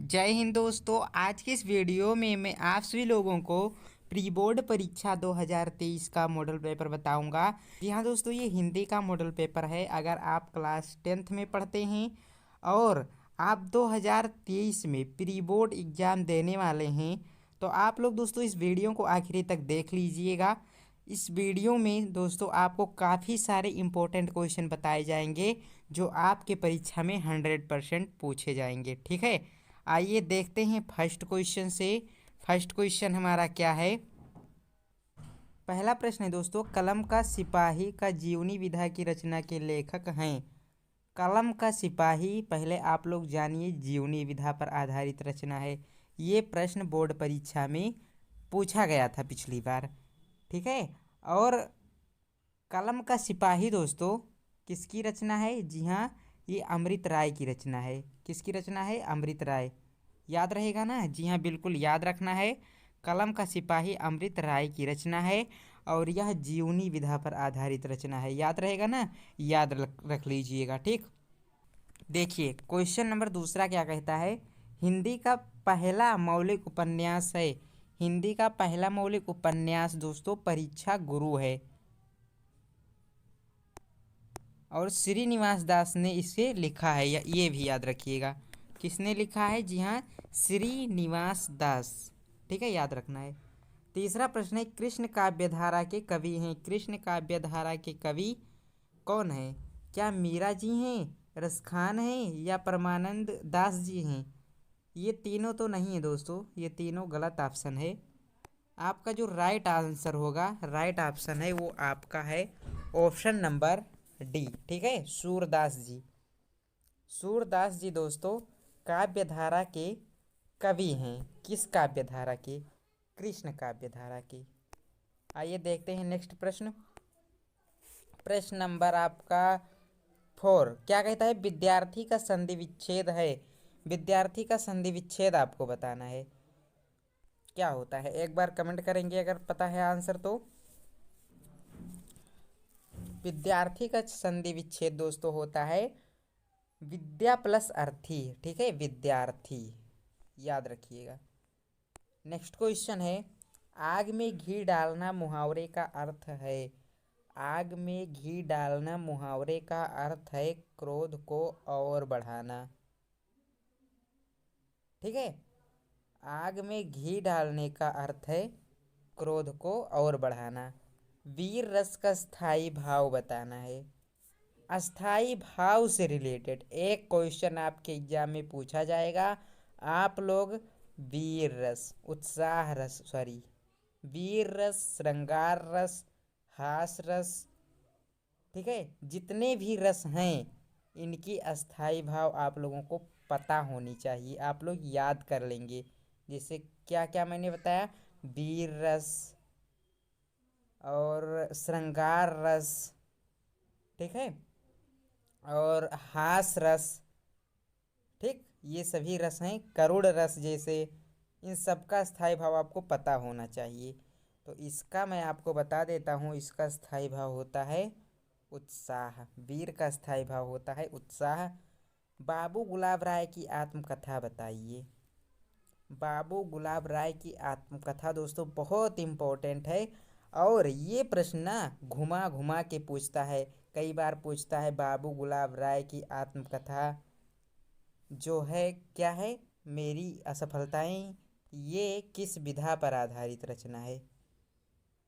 जय हिंद दोस्तों। आज के इस वीडियो में मैं आप सभी लोगों को प्री बोर्ड परीक्षा 2023 का मॉडल पेपर बताऊंगा। जी हाँ दोस्तों, ये हिंदी का मॉडल पेपर है। अगर आप क्लास 10th में पढ़ते हैं और आप 2023 में प्री बोर्ड एग्ज़ाम देने वाले हैं तो आप लोग दोस्तों इस वीडियो को आखिरी तक देख लीजिएगा। इस वीडियो में दोस्तों आपको काफ़ी सारे इम्पोर्टेंट क्वेश्चन बताए जाएंगे जो आपके परीक्षा में 100% पूछे जाएंगे। ठीक है, आइए देखते हैं फर्स्ट क्वेश्चन से। फर्स्ट क्वेश्चन हमारा क्या है। पहला प्रश्न है दोस्तों, कलम का सिपाही का जीवनी विधा की रचना के लेखक हैं। कलम का सिपाही, पहले आप लोग जानिए, जीवनी विधा पर आधारित रचना है। ये प्रश्न बोर्ड परीक्षा में पूछा गया था पिछली बार। ठीक है, और कलम का सिपाही दोस्तों किसकी रचना है? जी हाँ, ये अमृत राय की रचना है। किसकी रचना है? अमृत राय। याद रहेगा ना? जी हाँ, बिल्कुल याद रखना है। कलम का सिपाही अमृत राय की रचना है और यह जीवनी विधा पर आधारित रचना है। याद रहेगा ना? याद रख लीजिएगा। ठीक, देखिए क्वेश्चन नंबर दूसरा क्या कहता है। हिंदी का पहला मौलिक उपन्यास है। हिंदी का पहला मौलिक उपन्यास दोस्तों परीक्षा गुरु है और श्रीनिवास दास ने इसे लिखा है। या ये भी याद रखिएगा, किसने लिखा है? जी हाँ, श्रीनिवास दास। ठीक है, याद रखना है। तीसरा प्रश्न है, कृष्ण काव्यधारा के कवि हैं। कृष्ण काव्यधारा के कवि कौन हैं? क्या मीरा जी हैं, रसखान हैं या परमानंद दास जी हैं? ये तीनों तो नहीं है दोस्तों, ये तीनों गलत ऑप्शन है। आपका जो राइट आंसर होगा, राइट ऑप्शन है वो आपका है ऑप्शन नंबर डी। ठीक है, सूरदास जी। सूरदास जी दोस्तों काव्यधारा के कवि हैं। किस काव्यधारा के? कृष्ण काव्यधारा के। आइए देखते हैं नेक्स्ट प्रश्न। प्रश्न नंबर आपका 4 क्या कहता है? विद्यार्थी का संधि विच्छेद है। विद्यार्थी का संधि विच्छेद आपको बताना है, क्या होता है? एक बार कमेंट करेंगे अगर पता है आंसर तो। विद्यार्थी का संधि विच्छेद दोस्तों होता है विद्या प्लस अर्थी। ठीक है, विद्यार्थी, याद रखिएगा। नेक्स्ट क्वेश्चन है, आग में घी डालना मुहावरे का अर्थ है। आग में घी डालना मुहावरे का अर्थ है क्रोध को और बढ़ाना। ठीक है, आग में घी डालने का अर्थ है क्रोध को और बढ़ाना। वीर रस का स्थायी भाव बताना है। अस्थाई भाव से रिलेटेड एक क्वेश्चन आपके एग्जाम में पूछा जाएगा। आप लोग वीर रस, उत्साह रस, सॉरी, वीर रस, श्रृंगार रस, हास रस, ठीक है, जितने भी रस हैं इनकी अस्थाई भाव आप लोगों को पता होनी चाहिए। आप लोग याद कर लेंगे। जैसे क्या क्या मैंने बताया? वीर रस और श्रृंगार रस, ठीक है, और हास रस। ठीक, ये सभी रस हैं। करुण रस जैसे, इन सब का स्थायी भाव आपको पता होना चाहिए। तो इसका मैं आपको बता देता हूँ, इसका स्थायी भाव होता है उत्साह। वीर का स्थायी भाव होता है उत्साह। बाबू गुलाब राय की आत्मकथा बताइए। बाबू गुलाब राय की आत्मकथा दोस्तों बहुत इम्पोर्टेंट है और ये प्रश्न ना घुमा घुमा के पूछता है। कई बार पूछता है बाबू गुलाब राय की आत्मकथा जो है क्या है? मेरी असफलताएं, ये किस विधा पर आधारित रचना है?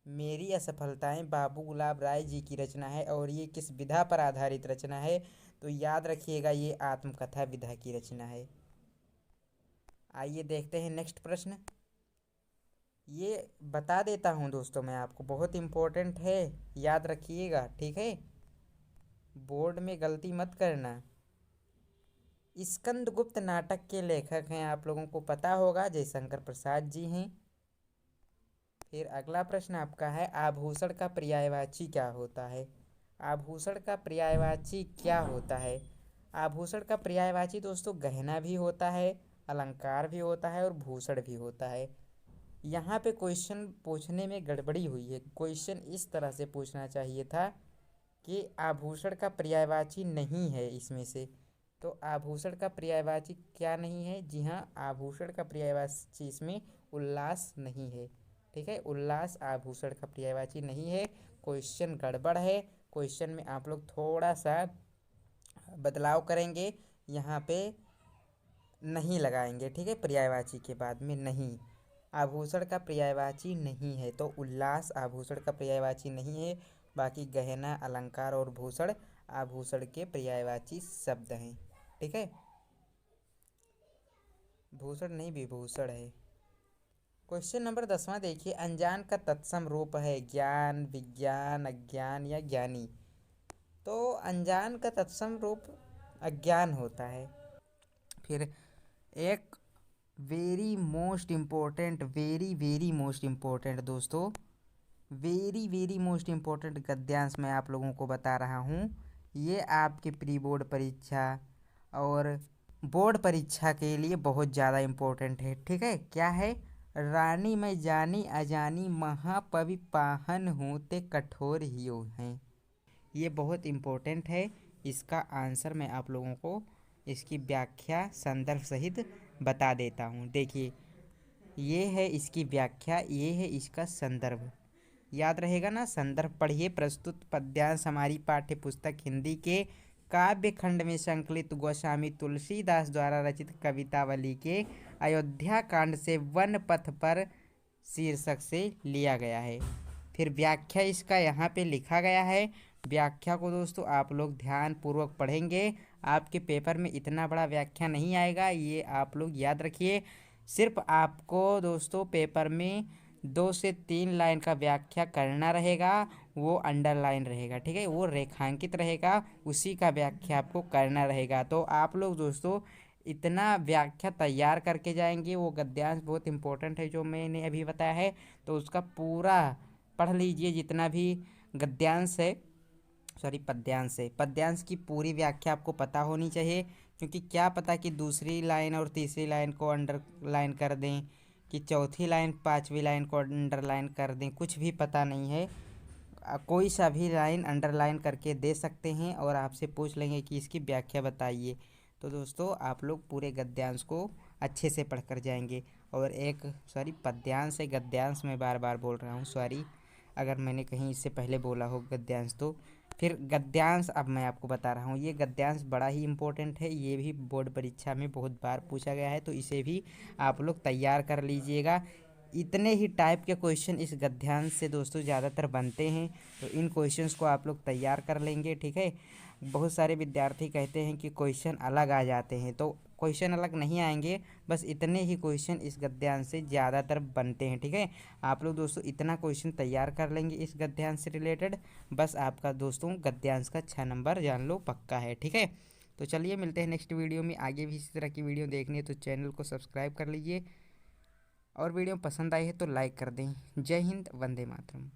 मेरी असफलताएं बाबू गुलाब राय जी की रचना है और ये किस विधा पर आधारित रचना है? तो याद रखिएगा, ये आत्मकथा विधा की रचना है। आइए देखते हैं नेक्स्ट प्रश्न। ये बता देता हूँ दोस्तों मैं आपको, बहुत इम्पोर्टेंट है, याद रखिएगा। ठीक है, बोर्ड में गलती मत करना। स्कंदगुप्त नाटक के लेखक हैं, आप लोगों को पता होगा, जयशंकर प्रसाद जी हैं। फिर अगला प्रश्न आपका है, आभूषण का पर्यायवाची क्या होता है? आभूषण का पर्यायवाची क्या होता है? आभूषण का पर्यायवाची दोस्तों गहना भी होता है, अलंकार भी होता है और भूषण भी होता है। यहाँ पे क्वेश्चन पूछने में गड़बड़ी हुई है। क्वेश्चन इस तरह से पूछना चाहिए था कि आभूषण का पर्यायवाची नहीं है इसमें से, तो आभूषण का पर्यायवाची क्या नहीं है? जी हाँ, आभूषण का पर्यायवाची इसमें उल्लास नहीं है। ठीक है, उल्लास आभूषण का पर्यायवाची नहीं है। क्वेश्चन गड़बड़ है। क्वेश्चन में आप लोग थोड़ा सा बदलाव करेंगे, यहाँ पे नहीं लगाएंगे। ठीक है, पर्यायवाची के बाद में नहीं, आभूषण का पर्यायवाची नहीं है। तो उल्लास आभूषण का पर्यायवाची नहीं है। बाकी गहना, अलंकार और भूषण आभूषण के पर्यायवाची शब्द हैं। ठीक है, भूषण नहीं विभूषण है। क्वेश्चन नंबर 10वां देखिए, अनजान का तत्सम रूप है ज्ञान, विज्ञान, अज्ञान या ज्ञानी। तो अनजान का तत्सम रूप अज्ञान होता है। फिर एक very most important, very very most important दोस्तों, वेरी वेरी मोस्ट इम्पोर्टेंट गद्यांश मैं आप लोगों को बता रहा हूँ। ये आपके प्री बोर्ड परीक्षा और बोर्ड परीक्षा के लिए बहुत ज़्यादा इम्पोर्टेंट है। ठीक है, क्या है? रानी मैं जानी अजानी महापवि पाहन हूँ ते कठोर हियो हैं। ये बहुत इम्पोर्टेंट है। इसका आंसर मैं आप लोगों को इसकी व्याख्या संदर्भ सहित बता देता हूँ। देखिए, ये है इसकी व्याख्या, ये है इसका संदर्भ। याद रहेगा ना? संदर्भ पढ़िए। प्रस्तुत पद्यांश हमारी पाठ्य पुस्तक हिंदी के काव्य खंड में संकलित गोस्वामी तुलसीदास द्वारा रचित कवितावली के अयोध्या कांड से वन पथ पर शीर्षक से लिया गया है। फिर व्याख्या इसका यहाँ पे लिखा गया है। व्याख्या को दोस्तों आप लोग ध्यान पूर्वक पढ़ेंगे, आपके पेपर में इतना बड़ा व्याख्या नहीं आएगा, ये आप लोग याद रखिए। सिर्फ आपको दोस्तों पेपर में 2 से 3 लाइन का व्याख्या करना रहेगा, वो अंडरलाइन रहेगा। ठीक है, वो रेखांकित रहेगा, उसी का व्याख्या आपको करना रहेगा। तो आप लोग दोस्तों इतना व्याख्या तैयार करके जाएंगे। वो गद्यांश बहुत इंपॉर्टेंट है जो मैंने अभी बताया है, तो उसका पूरा पढ़ लीजिए। जितना भी गद्यांश है, सॉरी पद्यांश है, पद्यांश की पूरी व्याख्या आपको पता होनी चाहिए। क्योंकि क्या पता कि दूसरी लाइन और तीसरी लाइन को अंडरलाइन कर दें, कि चौथी लाइन पांचवी लाइन को अंडरलाइन कर दें, कुछ भी पता नहीं है। कोई सा भी लाइन अंडरलाइन करके दे सकते हैं और आपसे पूछ लेंगे कि इसकी व्याख्या बताइए। तो दोस्तों आप लोग पूरे गद्यांश को अच्छे से पढ़ कर जाएंगे। और एक सॉरी पद्यांश है, गद्यांश मैं बार बार बोल रहा हूँ, सॉरी अगर मैंने कहीं इससे पहले बोला हो गद्यांश तो। फिर गद्यांश अब मैं आपको बता रहा हूँ, ये गद्यांश बड़ा ही इम्पोर्टेंट है। ये भी बोर्ड परीक्षा में बहुत बार पूछा गया है, तो इसे भी आप लोग तैयार कर लीजिएगा। इतने ही टाइप के क्वेश्चन इस गद्यांश से दोस्तों ज़्यादातर बनते हैं, तो इन क्वेश्चंस को आप लोग तैयार कर लेंगे। ठीक है, बहुत सारे विद्यार्थी कहते हैं कि क्वेश्चन अलग आ जाते हैं, तो क्वेश्चन अलग नहीं आएंगे, बस इतने ही क्वेश्चन इस गद्यांश से ज़्यादातर बनते हैं। ठीक है, आप लोग दोस्तों इतना क्वेश्चन तैयार कर लेंगे इस गद्यांश से रिलेटेड, बस आपका दोस्तों गद्यांश का 6 नंबर जान लो पक्का है। ठीक है, तो चलिए मिलते हैं नेक्स्ट वीडियो में। आगे भी इसी तरह की वीडियो देखनी है तो चैनल को सब्सक्राइब कर लीजिए, और वीडियो पसंद आई है तो लाइक कर दें। जय हिंद, वंदे मातरम।